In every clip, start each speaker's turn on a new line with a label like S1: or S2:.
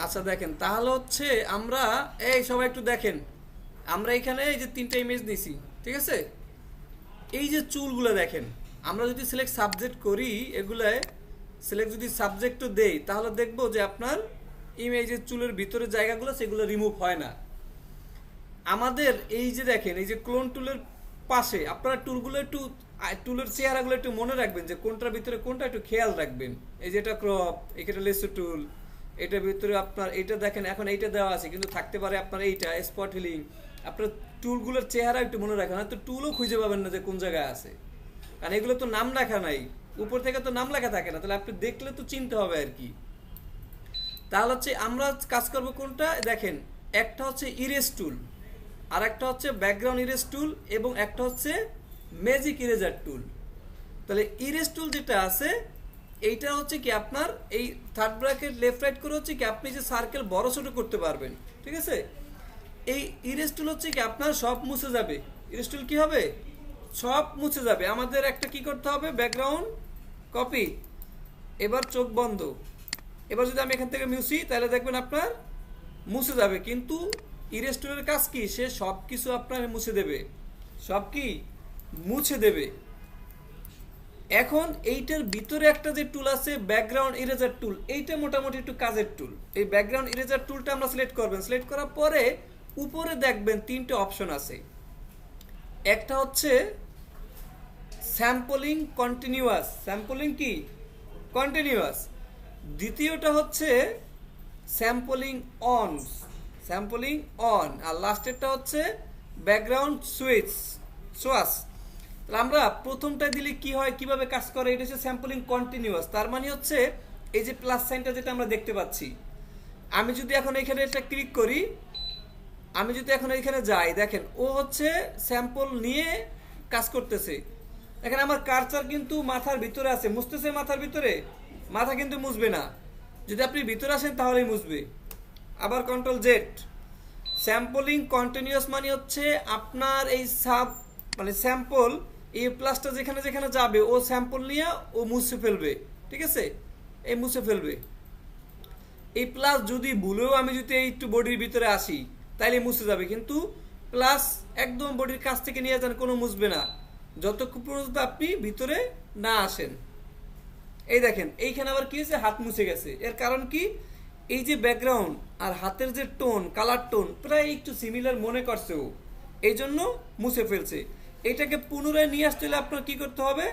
S1: আচ্ছা দেখেন, তাহলে হচ্ছে আমরা এই সবাই একটু দেখেন, আমরা এখানে এই যে তিনটা ইমেজ নিছি, ঠিক আছে? এই যে চুলগুলো দেখেন, আমরা যদি সিলেক্ট সাবজেক্ট করি, এগুলায় সিলেক্ট যদি সাবজেক্টও দেই, তাহলে দেখবো যে আপনার ইমেজের চুলের ভিতরে জায়গাগুলো সেগুলো রিমুভ হয় না। আমাদের এই যে দেখেন, এই যে ক্লোন টুলের পাশে আপনারা টুলগুলো একটু টুলের চেহারাগুলো একটু মনে রাখবেন যে কোনটার ভিতরে কোনটা, একটু খেয়াল রাখবেন। এই যে এটা ক্রপ, এখানে লেসো টুল, এটার ভিতরে আপনার এইটা দেখেন, এখন এইটা দেওয়া আছে কিন্তু থাকতে পারে আপনার এইটা স্পট হিলিং। আপনার টুলগুলোর চেহারা একটু মনে রাখেন, হয়তো টুলও খুঁজে পাবেন না যে কোন জায়গায় আছে, কারণ এগুলো তো নাম লেখা নাই, উপর থেকে তো নাম লেখা থাকে না, তাহলে আপনি দেখলে তো চিনতে হবে আর কি। তাহলে হচ্ছে আমরা কাজ করব কোনটা দেখেন, একটা হচ্ছে ইরেজ টুল, আর একটা হচ্ছে ব্যাকগ্রাউন্ড ইরেজ টুল, এবং একটা হচ্ছে ম্যাজিক ইরেজার টুল। তাহলে ইরেজ টুল যেটা আছে, এইটা হচ্ছে কি আপনার এই থার্ড ব্র্যাকেট লেফট রাইট করে হচ্ছে কি আপনি যে সার্কেল বড় ছোট করতে পারবেন, ঠিক আছে? এই ইরেজ টুল হচ্ছে কি আপনার সব মুছে যাবে। ইরেজ টুল কি হবে, সব মুছে যাবে। আমাদের একটা কি করতে হবে, ব্যাকগ্রাউন্ড কপি, এবার চোখ বন্ধ। এবার যদি আমি এখান থেকে মুছি, তাহলে দেখবেন আপনার মুছে যাবে, কিন্তু ইরেজ টুলের কাজ কি, সে সব কিছু আপনার মুছে দেবে, সব কি মুছে দেবে। এখন এইটার ভিতরে একটা যে টুল আছে ব্যাকগ্রাউন্ড ইরেজার টুল, এইটা মোটামুটি একটু কাজের টুল। এই ব্যাকগ্রাউন্ড ইরেজার টুলটা আমরা সিলেক্ট করবেন, সিলেক্ট করার পরে উপরে দেখবেন তিনটে অপশন আছে। একটা হচ্ছে স্যাম্পলিং কন্টিনিউয়াস, স্যাম্পলিং কি কন্টিনিউয়াস। দ্বিতীয়টা হচ্ছে স্যাম্পলিং অন, স্যাম্পলিং অন, আর লাস্টেরটা হচ্ছে ব্যাকগ্রাউন্ড সুইচ সোয়াস। তাহলে আমরা প্রথমটা দিলে কি হয়, কিভাবে কাজ করে, এটা হচ্ছে স্যাম্পলিং কন্টিনিউয়াস। তার মানে হচ্ছে এই যে প্লাস সাইনটা যেটা আমরা দেখতে পাচ্ছি, আমি যদি এখন এখানে এটা ক্লিক করি, আমি যদি এখন এখানে যাই, দেখেন ও হচ্ছে স্যাম্পল নিয়ে কাজ করতেছে। এখানে আমার কার্সার কিন্তু মাথার ভিতরে আছে, মুছতেছে মাথার ভিতরে, মাথা কিন্তু মুছবে না। যদি আপনি ভিতরে আসেন তাহলেই মুছবে। আবার কন্ট্রোল জেড। স্যাম্পলিং কন্টিনিউয়াস মানে হচ্ছে আপনার এই সাব মানে স্যাম্পল, এই প্লাসটা যেখানে যেখানে যাবে ও স্যাম্পল নিয়ে ও মুছে ফেলবে, ঠিক আছে? এই মুছে ফেলবে। এই প্লাস যদি ভুলেও আমি যদি একটু বডির ভিতরে আসি, তাইলে মুছে যাবে, কিন্তু প্লাস একদম বডির কাছ থেকে নিয়ে যান, কোনো মুছবে না যতক্ষণ পর্যন্ত আপনি ভিতরে না আসেন। এই দেখেন এইখানে আবার কি হয়েছে, হাত মুছে গেছে। এর কারণ কি, এই যে ব্যাকগ্রাউন্ড আর হাতের যে টোন, কালার টোন প্রায় একটু সিমিলার মনে করছে ও, এই জন্য মুছে ফেলছে। এটাকে পুনরায় নিয়ে আসতে হলে আপনার কি করতে হবে,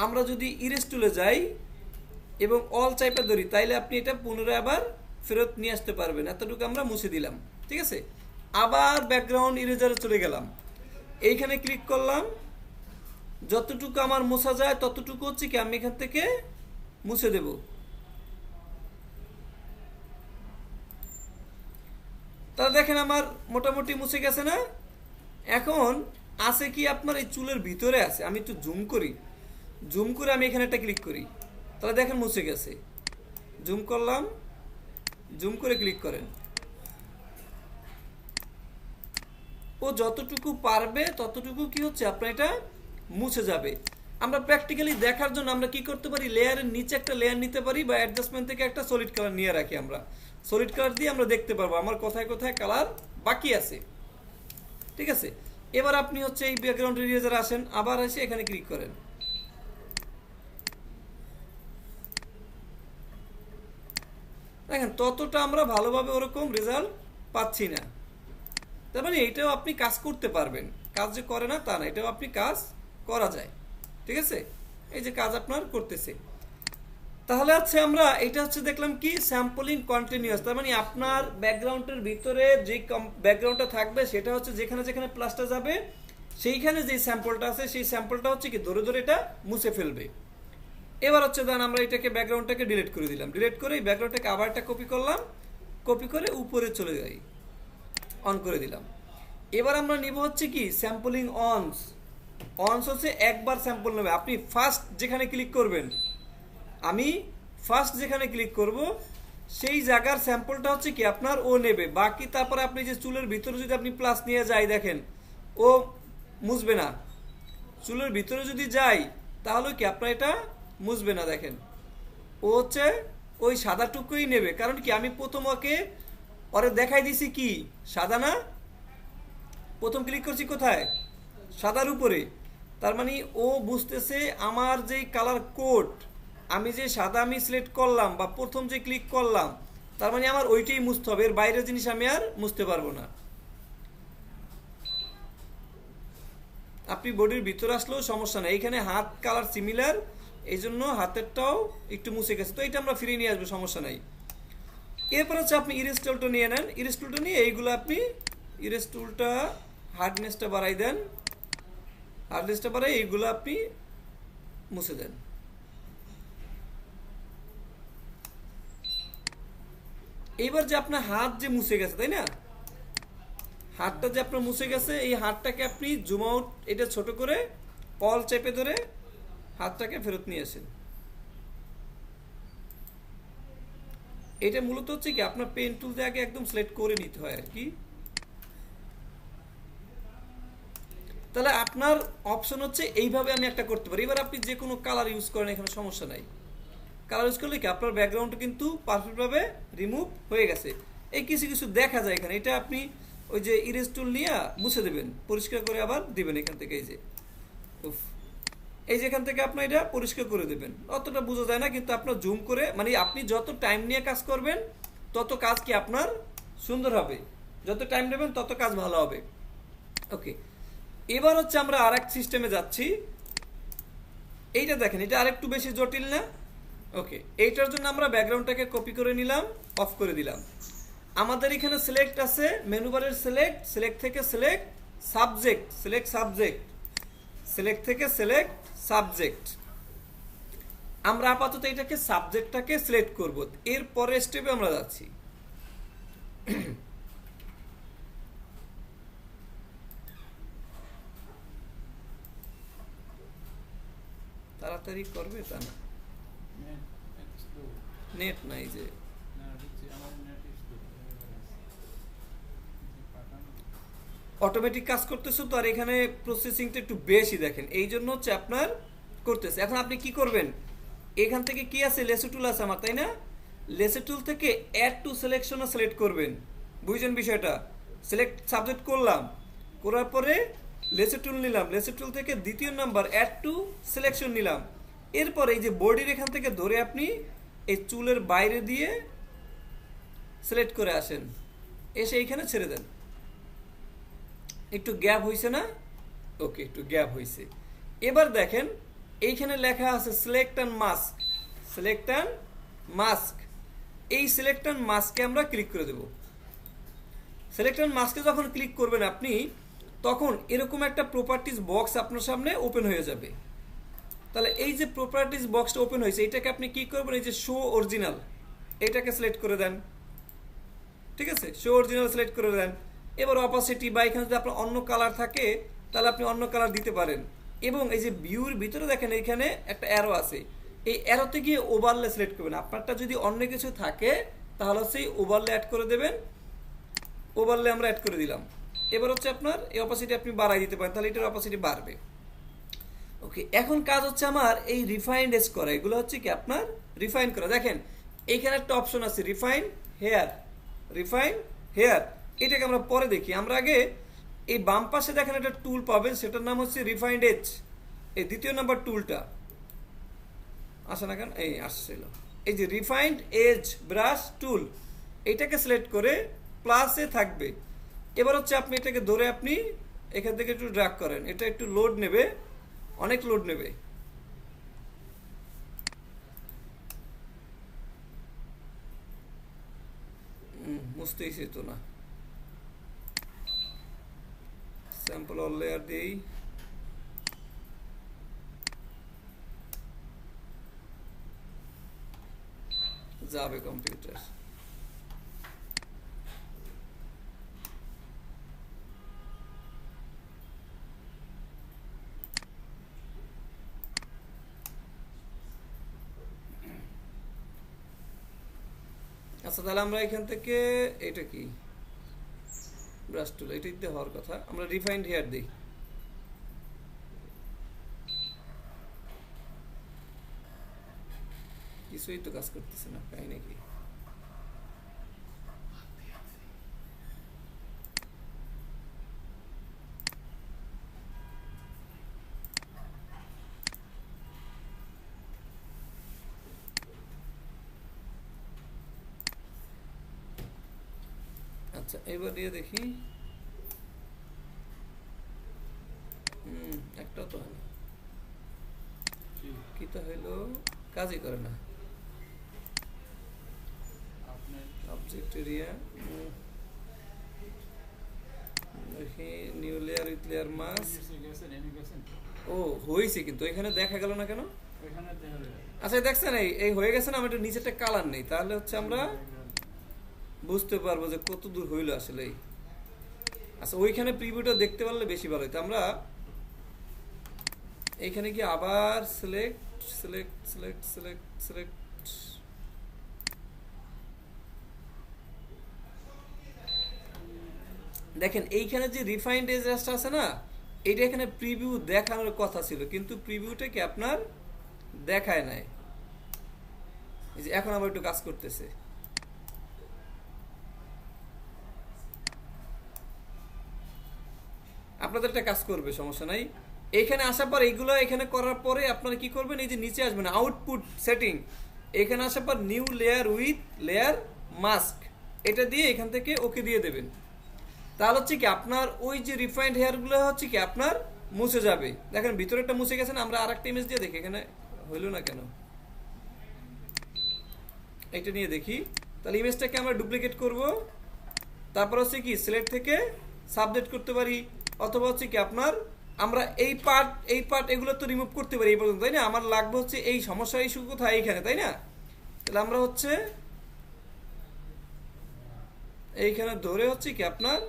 S1: আমরা যদি ইরেজ টুলে যাই এবং অল চাইপে ধরি, তাইলে আপনি এটা পুনরায় আবার ফেরত নিয়ে আসতে পারবেন। এতটুকু আমরা মুছে দিলাম, ঠিক আছে? আবার ব্যাকগ্রাউন্ড ইরেজারে চলে গেলাম, এইখানে ক্লিক করলাম, যতটুকু আমার মোছা যায় ততটুকু হচ্ছে কি আমি এখান থেকে মুছে দেব। তাহলে দেখেন আমার মোটামুটি মুছে গেছে না? এখন আছে কি আপনার এই চুলের ভিতরে আছে, আমি একটু জুম করি, জুম করে আমি এখানে একটা ক্লিক করি, তাহলে দেখেন মুছে গেছে। জুম করলাম, জুম করে ক্লিক করেন, ও যতটুকু পারবে ততটুকু কি হচ্ছে আপনার এটা মুছে যাবে। আমরা প্র্যাকটিক্যালি দেখার জন্য আমরা কি করতে পারি, লেয়ারের নিচে একটা লেয়ার নিতে পারি, বা অ্যাডজাস্টমেন্ট থেকে একটা সলিড কালার নিয়ে রাখি। আমরা সলিড কালার দিয়ে আমরা দেখতে পারবো আমার কোথায় কোথায় কালার বাকি আছে, ঠিক আছে? এবার আপনি হচ্ছে এই ব্যাকগ্রাউন্ড ইরেজার আসেন, আবার এসে এখানে ক্লিক করেন, দেখেন ততটা আমরা ভালোভাবে ওরকম রেজাল্ট পাচ্ছি না। তার মানে এইটাও আপনি কাজ করতে পারবেন, কাজ যে করে না তা না, এটাও আপনি কাজ করা যায়, ঠিক আছে? এই যে কাজ আপনার করতেছে। তাহলে হচ্ছে আমরা এটা হচ্ছে দেখলাম কি স্যাম্পলিং কন্টিনিউয়াস, তার মানে আপনার ব্যাকগ্রাউন্ডের ভিতরে যে ব্যাকগ্রাউন্ডটা থাকবে সেটা হচ্ছে যেখানে যেখানে প্লাসটা যাবে সেইখানে যে স্যাম্পলটা আছে সেই স্যাম্পলটা হচ্ছে কি ধরে ধরে এটা মুছে ফেলবে। এবার হচ্ছে দেন আমরা এটাকে ব্যাকগ্রাউন্ডটাকে ডিলিট করে দিলাম, ডিলিট করে এই ব্যাকগ্রাউন্ডটাকে আবার একটা কপি করলাম, কপি করে উপরে চলে যাই, অন করে দিলাম। এবার আমরা নিব হচ্ছে কি স্যাম্পলিং অনস। অনস হচ্ছে একবার স্যাম্পল নেবে, আপনি ফার্স্ট যেখানে ক্লিক করবেন, আমি ফার্স্ট যেখানে ক্লিক করব সেই জায়গার স্যাম্পলটা হচ্ছে কি আপনার ও নেবে, বাকি তারপরে আপনি যে চুলের ভিতরে যদি আপনি প্লাস নিয়ে যাই, দেখেন ও মুছবে না। চুলের ভিতরে যদি যাই তাহলে কি আপনার এটা মুছবে না, দেখেন ও হচ্ছে ওই সাদাটুকুই নেবে, কারণ কি আমি প্রথম ওরে দেখাই দিছি কি সাদা না, প্রথম ক্লিক করছি কোথায়, সাদার উপরে। তার মানে ও বুঝতেছে আমার যে কালার কোড, আমি যে সাদা আমি সিলেক্ট করলাম বা প্রথম যে ক্লিক করলাম, তার মানে আমার ওইটাই মুছতে হবে, এর বাইরের জিনিস আমি আর মুছতে পারবো না। আপনি বডির ভিতরে আসলেও সমস্যা নেই, এইখানে হাত কালার সিমিলার, এই জন্য হাতেরটাও একটু মুছে গেছে, তো এটা আমরা ফিরিয়ে নিয়ে আসবো, সমস্যা নাই। এরপর হচ্ছে আপনি ইরেজ টুলটা নিয়ে নেন, ইরেজ টুলটা নিয়ে এইগুলো আপনি ইরেজ টুলটা হার্ডনেসটা বাড়াই দেন, হার্ডনেসটা বাড়াই এইগুলো আপনি মুছে দেন। এইবার যে আপনার হাত যে মুছে গেছে তাই না, হাতটা যে আপনার মুছে গেছে, এই হাতটাকে আপনি জুম আউট এটা ছোট করে অল চেপে ধরে হাতটাকে ফেরত নিয়ে আসেন। এটা মূলত হচ্ছে কি আপনার পেন টুল দিয়ে আগে একদম সিলেক্ট করে নিতে হয় আর কি। তাহলে আপনার অপশন হচ্ছে এইভাবে আমি একটা করতে পারি। এবার আপনি যে কোনো কালার ইউজ করেন, এখানে সমস্যা নাই, কালার ইউজ করলে কি আপনার ব্যাকগ্রাউন্ড কিন্তু পারফেক্টভাবে রিমুভ হয়ে গেছে। এই কিছু কিছু দেখা যায় এখানে, এটা আপনি ওই যে ইরেজ টুল নিয়ে মুছে দেবেন, পরিষ্কার করে আবার দিবেন এখান থেকে, এই যে এই যে এখান থেকে আপনি এটা পরিষ্কার করে দেবেন। অতটা বোঝা যায় না, কিন্তু আপনার জুম করে, মানে আপনি যত টাইম নিয়ে কাজ করবেন তত কাজ কি আপনার সুন্দর হবে, যত টাইম নেবেন তত কাজ ভালো হবে। ওকে, এবার হচ্ছে আমরা আরেক সিস্টেমে যাচ্ছি। এইটা দেখেন, এটা আরেকটু বেশি জটিল না? ওকে, এইটার জন্য আমরা ব্যাকগ্রাউন্ডটাকে কপি করে নিলাম, অফ করে দিলাম। আমাদের এখানে সিলেক্ট আছে, মেনু বারের সিলেক্ট, সিলেক্ট থেকে select subject, select subject, select থেকে সিলেক্ট সাবজেক্ট। আমরা আপাতত এটাকে সাবজেক্টটাকে সিলেক্ট করব, এর পরের স্টেপে আমরা যাচ্ছি। তাড়াতাড়ি করবে তা না, নেট নাই যে, অটোমেটিক কাজ করতেছে তো, আর এখানে প্রসেসিংটা একটু বেশি দেখেন, এই জন্য হচ্ছে আপনার করতেছে। এখন আপনি কি করবেন, এখান থেকে কি আছে, লেসো টুল আছে আমার তাই না, লেসো টুল থেকে অ্যাড টু সিলেকশনও সিলেক্ট করবেন। বুঝছেন বিষয়টা, সিলেক্ট সাবজেক্ট করলাম, করার পরে লেসো টুল নিলাম, লেসো টুল থেকে দ্বিতীয় নাম্বার অ্যাড টু সিলেকশন নিলাম। এরপর এই যে বডির এখান থেকে ধরে আপনি এই চুলের বাইরে দিয়ে সিলেক্ট করে আসেন, এসে এইখানে ছেড়ে দেন। একটু গ্যাপ হয়েছে না? ওকে, একটু গ্যাপ হয়েছে। এবার দেখেন এইখানে লেখা আছে select and mask, select and mask. এই সিলেক্ট অ্যান্ড মাস্কে আমরা ক্লিক করে দেব। সিলেক্ট অ্যান্ড মাস্কে যখন ক্লিক করবেন আপনি, তখন এরকম একটা প্রপার্টিজ বক্স আপনার সামনে ওপেন হয়ে যাবে। তাহলে এই যে প্রপার্টিজ বক্সটা ওপেন হয়েছে, এটাকে আপনি কি করবেন, এই যে শো অরিজিনাল, এটাকে সিলেক্ট করে দেন। ঠিক আছে, শো অরিজিনাল সিলেক্ট করে দেন। এবার অপাসিটি বা এখানে যদি আপনার অন্য কালার থাকে তাহলে আপনি অন্য কালার দিতে পারেন। এবং এই যে ভিউর ভিতরে দেখেন এখানে একটা অ্যারো আছে, এই অ্যারোতে গিয়ে ওভারলে সিলেক্ট করবেন। আপনারটা যদি অন্য কিছু থাকে তাহলে সেই ওভারলে অ্যাড করে দেবেন, ওভারলে আমরা অ্যাড করে দিলাম। এবার হচ্ছে আপনার এই অপাসিটি আপনি বাড়াই দিতে পারেন, তাহলে এটার অপাসিটি বাড়বে। ওকে, এখন কাজ হচ্ছে আমার এই রিফাইন্ড এজ করা, এগুলো হচ্ছে কি আপনার রিফাইন করা। দেখেন এইখানে একটা অপশন আছে রিফাইন হেয়ার, রিফাইন হেয়ার, এটাকে আমরা পরে দেখি। আমরা আগে এই বাম পাশে দেখেন একটা টুল পাবেন, সেটার নাম হচ্ছে রিফাইন্ড এজ, এই দ্বিতীয় নাম্বার টুলটা আসে না কেন, এই আসছিল, এই যে রিফাইন্ড এজ ব্রাশ টুল, এটাকে সিলেক্ট করে প্লাসে থাকবে। এবার হচ্ছে আপনি এটাকে ধরে আপনি এখান থেকে একটু ড্র্যাগ করেন, এটা একটু লোড নেবে, অনেক লোড নেবে। বুঝতেই তো না, স্যাম্পল অল লেয়ার দিই, যাবে কম্পিউটার। আচ্ছা, তাহলে আমরা এখান থেকে এটা কি ব্রাশ টুল, এটাই দিয়ে হওয়ার কথা, আমরা রিফাইন্ড হেয়ার দিই। কি কিছুই তো কাজ করতেছে না, তাই নাকি? আচ্ছা এবার দিয়ে দেখি। একটা তো হয় না, কি তো হইলো, কাজই করে না। অবজেক্ট এরিয়া দেখি, new layer with layer mask. ও হয়েছে, কিন্তু এখানে দেখা গেল না কেন? আচ্ছা দেখছেন, এই হয়ে গেছে না, আমার একটু নিচেরটা কালার নেই, তাহলে হচ্ছে আমরা বুঝতে পারবো যে কত দূর হইলো আসলে। আচ্ছা ওইখানে প্রিভিউটা দেখতে পারলে বেশি ভালো হতো। আমরা এইখানে কি আবার select select select select select, দেখেন এইখানে যে রিফাইন্ড এজটা আছে না, এটা এখানে প্রিভিউ দেখানোর কথা ছিল, কিন্তু প্রিভিউটা কি আপনার দেখায় নাই। এই যে এখন আবার একটু কাজ করতেছে। আপনাদের একটা কাজ করবে, সমস্যা নাই। এখানে আসার পর এইগুলো এখানে করার পরে আপনারা কি করবেন, এই যে নিচে আসবেন আউটপুট সেটিং, এখানে আসার পর new layer with layer mask, এটা দিয়ে এখান থেকে ওকে দিয়ে দেবেন। তাহলে হচ্ছে কি আপনার ওই যে রিফাইন্ড হেয়ারগুলো হচ্ছে কি আপনার মুছে যাবে। দেখেন ভিতরেরটা মুছে গেছে না। আমরা আরেকটা ইমেজ দিয়ে দেখি এখানে হইল না কেন, এটা নিয়ে দেখি। তাহলে ইমেজটাকে আমরা ডুপ্লিকেট করব, তারপর হচ্ছে কি সিলেক্ট থেকে সাবজেক্ট করতে পারি, অথবা হচ্ছে কি আপনার আমরা এই পার্ট এগুলো তো রিমুভ করতে পারি এই পর্যন্ত, তাই না? আমার লাগবে হচ্ছে এই সমস্যা ইস্যু কোথায়, এইখানে, তাই না? তাহলে আমরা হচ্ছে এইখানে ধরে হচ্ছে কি আপনার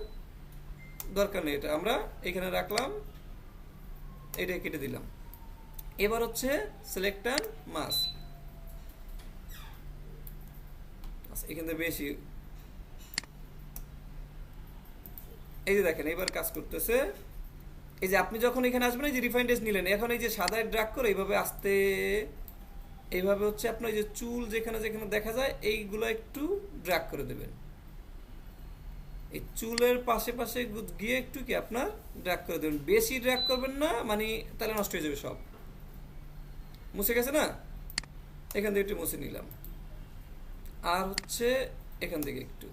S1: দরকার নেই, এটা আমরা এখানে রাখলাম, এটা কেটে দিলাম। এবার হচ্ছে সিলেক্ট অ্যান্ড মাস্ক, এখানে বেশি, এই যে দেখেন এবার কাজ করতেছে। এই যে আপনি যখন এখানে আসবেন, এই যে রিফাইন্ড এজ নিলেন, এখন এই যে সাদায় ড্র্যাগ করে এইভাবে আসতে, এইভাবে হচ্ছে আপনার এই যে চুল যেখানে যেখানে দেখা যায় এইগুলো একটু ড্র্যাগ করে দেবেন। এই চুলের পাশে পাশে গিয়ে একটু কি আপনার ড্র্যাগ করে দেবেন, বেশি ড্র্যাগ করবেন না, মানে তাহলে নষ্ট হয়ে যাবে সব। মুছে গেছে না, এখান থেকে একটু মুছে নিলাম, আর হচ্ছে এখান থেকে একটু।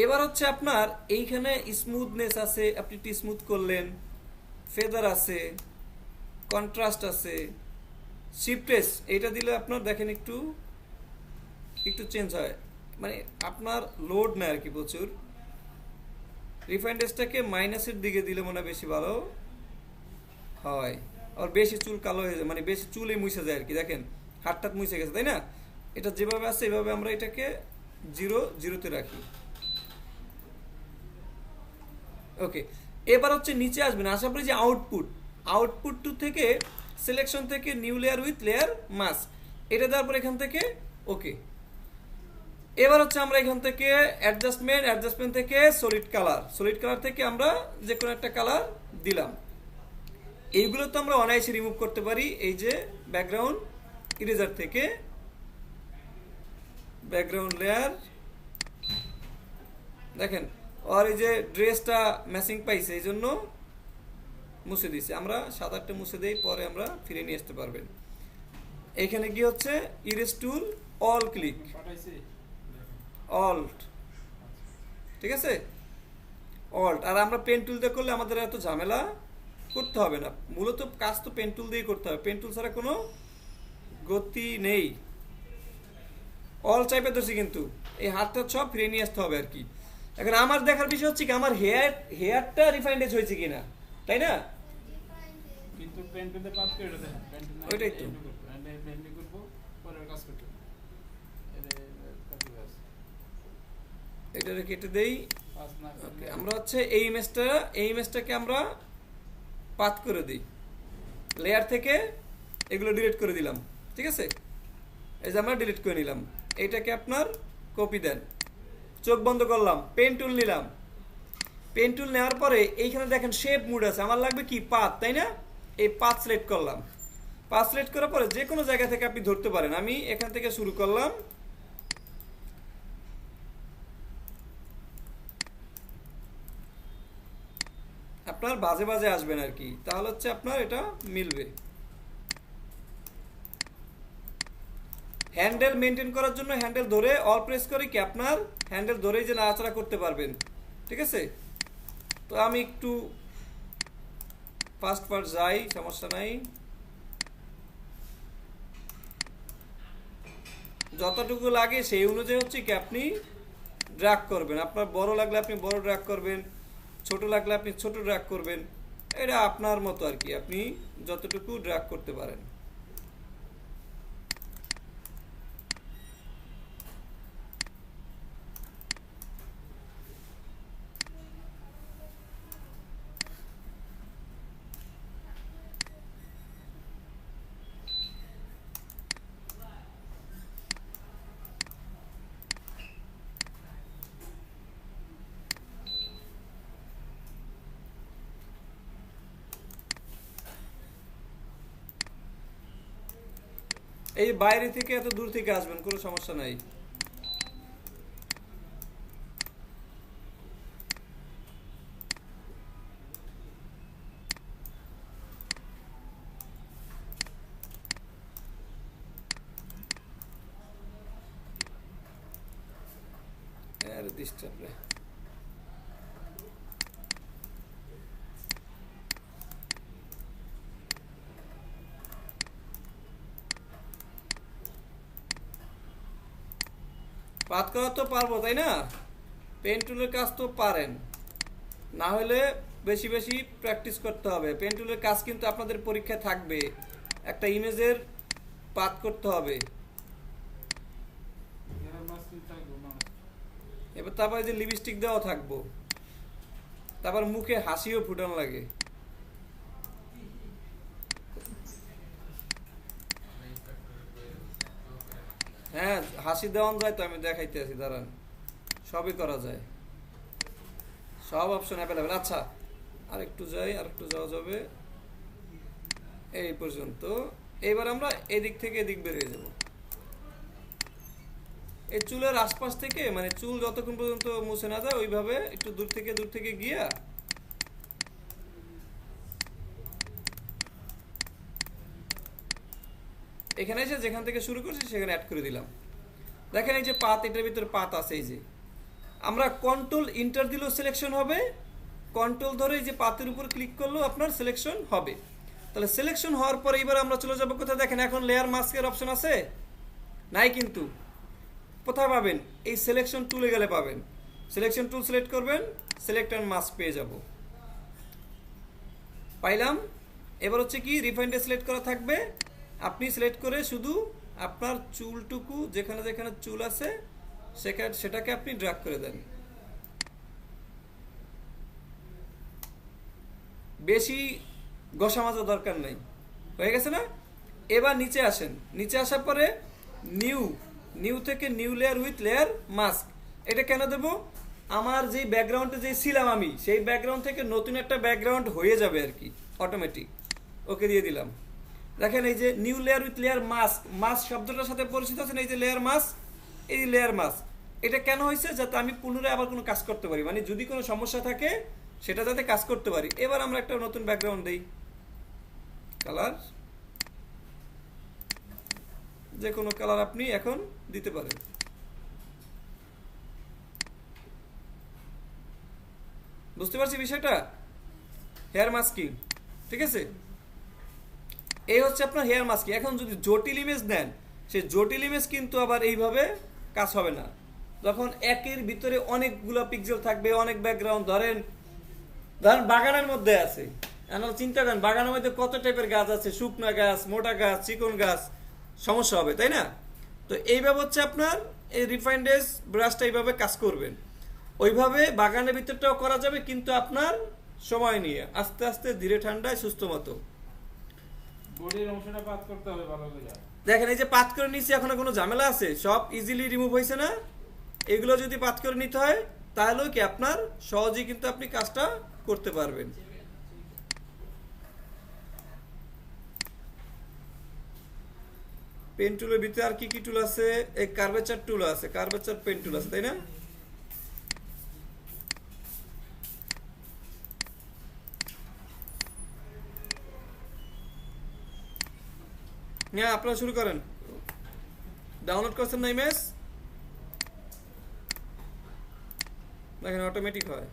S1: এবার হচ্ছে আপনার এইখানে স্মুথনেস আছে, আপনি একটু স্মুথ করলেন, ফেদার আছে, কন্ট্রাস্ট আছে, শিফটেস এটা দিলে আপনার দেখেন একটু একটু চেঞ্জ হয়, মানে আপনার লোড নেয় আর কি প্রচুর। রিফাইন্ডেসটাকে মাইনাসের দিকে দিলে মনে হয় বেশি ভালো হয়, আর বেশি চুল কালো হয়ে যায়, মানে বেশি চুলে মুছে যায় আর কি। দেখেন হাতটা মুছে গেছে, তাই না? এটা যেভাবে আছে এইভাবে আমরা এটাকে 0 রাখি। ওকে, এবার হচ্ছে নিচে আসবেন, আশা করি যে আউটপুট টু থেকে সিলেকশন থেকে new layer with layer mask, এটা দেওয়ার পর এখান থেকে ওকে। এবার হচ্ছে আমরা এখান থেকে অ্যাডজাস্টমেন্ট থেকে সলিড কালার থেকে আমরা যে কোনো একটা কালার দিলাম। এইগুলো তো আমরা অনায়াসে রিমুভ করতে পারি। এই যে ব্যাকগ্রাউন্ড ইরেজার থেকে ব্যাকগ্রাউন্ড লেয়ার, দেখেন আর এই যে ড্রেসটা ম্যাচিং পাইছে এই জন্য মুছে দিয়েছি। আমরা সাদাটা মুছে দেই, পরে আমরা ফিরে নিয়ে আসতে পারবেন। এখানে কি হচ্ছে ইরেজ টুল, অল ক্লিক, অল্ট, ঠিক আছে, অল্ট। আর আমরা পেন টুল দিয়ে করলে আমাদের এত ঝামেলা করতে হবে না, মূলত কাজ তো পেন টুল দিয়ে করতে হবে, পেন টুল ছাড়া কোনো গতি নেই। অল চাইপে ধরছি, কিন্তু এই হাতটা সব ফিরে নিয়ে আসতে হবে আর কি। এখন আমার দেখার বিষয় হচ্ছে কি আমার হেয়ারটা রিফাইন্ডেজ হয়েছে কিনা, তাই না?
S2: কিন্তু পেন টুলে কাজ করে দেখেন, পেন টুল না,
S1: ওইটাই তো
S2: পেন করব পরে কাজ করতে
S1: এটা কেটে দেই। ওকে, আমরা হচ্ছে এই ইমেজটাকে আমরা পাথ করে দিই, লেয়ার থেকে এগুলো ডিলিট করে দিলাম, ঠিক আছে? এই যে আমরা ডিলিট করে নিলাম। এইটাকে আপনার কপি দেন, চোখ বন্ধ করলাম, পেন টুল নিলাম। পেন টুল নেওয়ার পরে এইখানে দেখেন শেপ মুড আছে, আমার লাগবে কি পাথ, তাই না? এই পাথ সিলেক্ট করলাম, পাত সিলেক্ট করার পরে যে কোনো জায়গা থেকে আপনি ধরতে পারেন। আমি এখান থেকে শুরু করলাম, আপনার বাজে বাজে আসবেন আর কি, তাহলে হচ্ছে আপনার এটা মিলবে। হ্যান্ডেল মেনটেন করার জন্য হ্যান্ডেল ধরে অল প্রেস করে কি আপনার হ্যান্ডেল ধরেই যে নাড়াচাড়া করতে পারবেন, ঠিক আছে। তো আমি একটু ফাস্ট ফাস্ট যাই, সমস্যা নাই। যতটুকু লাগে সেই অনুযায়ী হচ্ছে কি আপনি ড্র্যাগ করবেন। আপনার বড় লাগলে আপনি বড় ড্র্যাগ করবেন, ছোট লাগলে আপনি ছোট ড্র্যাগ করবেন, এটা আপনার মতো আর কি, আপনি যতটুকু ড্র্যাগ করতে পারেন। এই বাইরে থেকে এত দূর থেকে আসবেন, কোনো সমস্যা নাই। ডিস্টার্ব রে। পাত করা তো পারবো তাই না, পেন টুলের কাজ তো পারেন, না হলে বেশি বেশি প্র্যাকটিস করতে হবে। পেন টুলের কাজ কিন্তু আপনাদের পরীক্ষায় থাকবে, একটা ইমেজের পাত করতে হবে। এবার তারপরে যে লিপস্টিক দেওয়া থাকবো, তারপর মুখে হাসিও ফুটানো লাগে। হ্যাঁ হাসি দেওয়ান যায় তো, আমি দেখাইতে আছি, দাঁড়ান, সবই করা যায়, সব অপশন অ্যাভেলেবেল। আচ্ছা আর একটু যাই, আর একটু যাওয়া যাবে, এই পর্যন্ত। এইবার আমরা এদিক থেকে এদিক বেরিয়ে যাব। এই চুলের আশপাশ থেকে, মানে চুল যতক্ষণ পর্যন্ত মুছে না যায় ওইভাবে একটু দূর থেকে গিয়া এখানে এসে যেখান থেকে শুরু করছি সেখানে অ্যাড করে দিলাম। দেখেন এই যে পাত, এটার ভিতরে পাত আছে, এই যে আমরা কন্ট্রোল ইন্টার দিলেও সিলেকশন হবে, কন্ট্রোল ধরে এই যে পাতের উপর ক্লিক করলেও আপনার সিলেকশন হবে। তাহলে সিলেকশন হওয়ার পরে এবার আমরা চলে যাবো কোথায়, দেখেন এখন লেয়ার মাস্কের অপশন আছে নাই, কিন্তু কোথায় পাবেন, এই সিলেকশন টুলে গেলে পাবেন। সিলেকশন টুল সিলেক্ট করবেন, সিলেক্ট অ্যান্ড মাস্ক পেয়ে যাব, পাইলাম। এবার হচ্ছে কি রিফাইন্ডে সিলেক্ট করা থাকবে, আপনি সিলেক্ট করে শুধু আপনার চুলটুকু যেখানে যেখানে চুল আছে সেটাকে আপনি ড্র্যাগ করে দেন, বেশি ঘষা মাজা দরকার নেই, হয়ে গেছে না। এবার নিচে আসেন, নিচে আসার পরে নিউ থেকে new layer with layer mask, এটা কেন দেব, আমার যে ব্যাকগ্রাউন্ডে যে ছিলাম আমি সেই ব্যাকগ্রাউন্ড থেকে নতুন একটা ব্যাকগ্রাউন্ড হয়ে যাবে আর কি, অটোমেটিক। ওকে দিয়ে দিলাম। দেখেন এই যে new layer with layer mask, mask শব্দটার সাথে পরিচিত আছেন, এই যে লেয়ার মাস্ক, এই লেয়ার মাস্ক, এটা কেন হয়েছে, যাতে আমি পুনরায় আবার কোনো কাজ করতে পারি, মানে যদি কোনো সমস্যা থাকে সেটা যাতে কাজ করতে পারি। এবার আমরা একটা নতুন ব্যাকগ্রাউন্ড দেই, কালার, যে কোনো কালার আপনি এখন দিতে পারেন। বুঝতে পারছি বিষয়টা, হেয়ার মাস্কিং, ঠিক আছে। এই হচ্ছে আপনার হেয়ার মাস্কিং। এখন যদি জটিল ইমেজ নেন, সেই জটিল ইমেজ কিন্তু আবার এইভাবে কাজ হবে না। যখন একের ভিতরে অনেকগুলো পিক্সেল থাকবে, অনেক ব্যাকগ্রাউন্ড, ধরেন বাগানের মধ্যে আছে, চিন্তা করেন বাগানের মধ্যে কত টাইপের গাছ আছে, শুকনা গাছ, মোটা গাছ, চিকন গাছ, সমস্যা হবে তাই না। তো এইভাবে হচ্ছে আপনার এই রিফাইন্ডেজ ব্রাশটা এইভাবে কাজ করবেন, ওইভাবে বাগানের ভিতরটাও করা যাবে, কিন্তু আপনার সময় নিয়ে আস্তে আস্তে ধীরে ঠান্ডায় সুস্থ মতো।
S2: বডির অংশটা পাত করতে হবে ভালো করে।
S1: দেখেন এই যে পাত করে নিচ্ছি, এখন কোনো ঝামেলা আছে, সব ইজিলি রিমুভ হয়েছে না। এগুলো যদি পাত করে নিতে হয় তাহলেও কি আপনার সহজেই কিন্তু আপনি কাজটা করতে পারবেন। পেন টুলের ভিতরে আর কি কি টুল আছে? এই কার্ভেচার টুল আছে, কার্ভেচার পেন টুল আছে, তাই না? হ্যাঁ, আপনারা শুরু করেন। ডাউনলোড করছেন না ইমেজ? দেখেন অটোমেটিক হয়।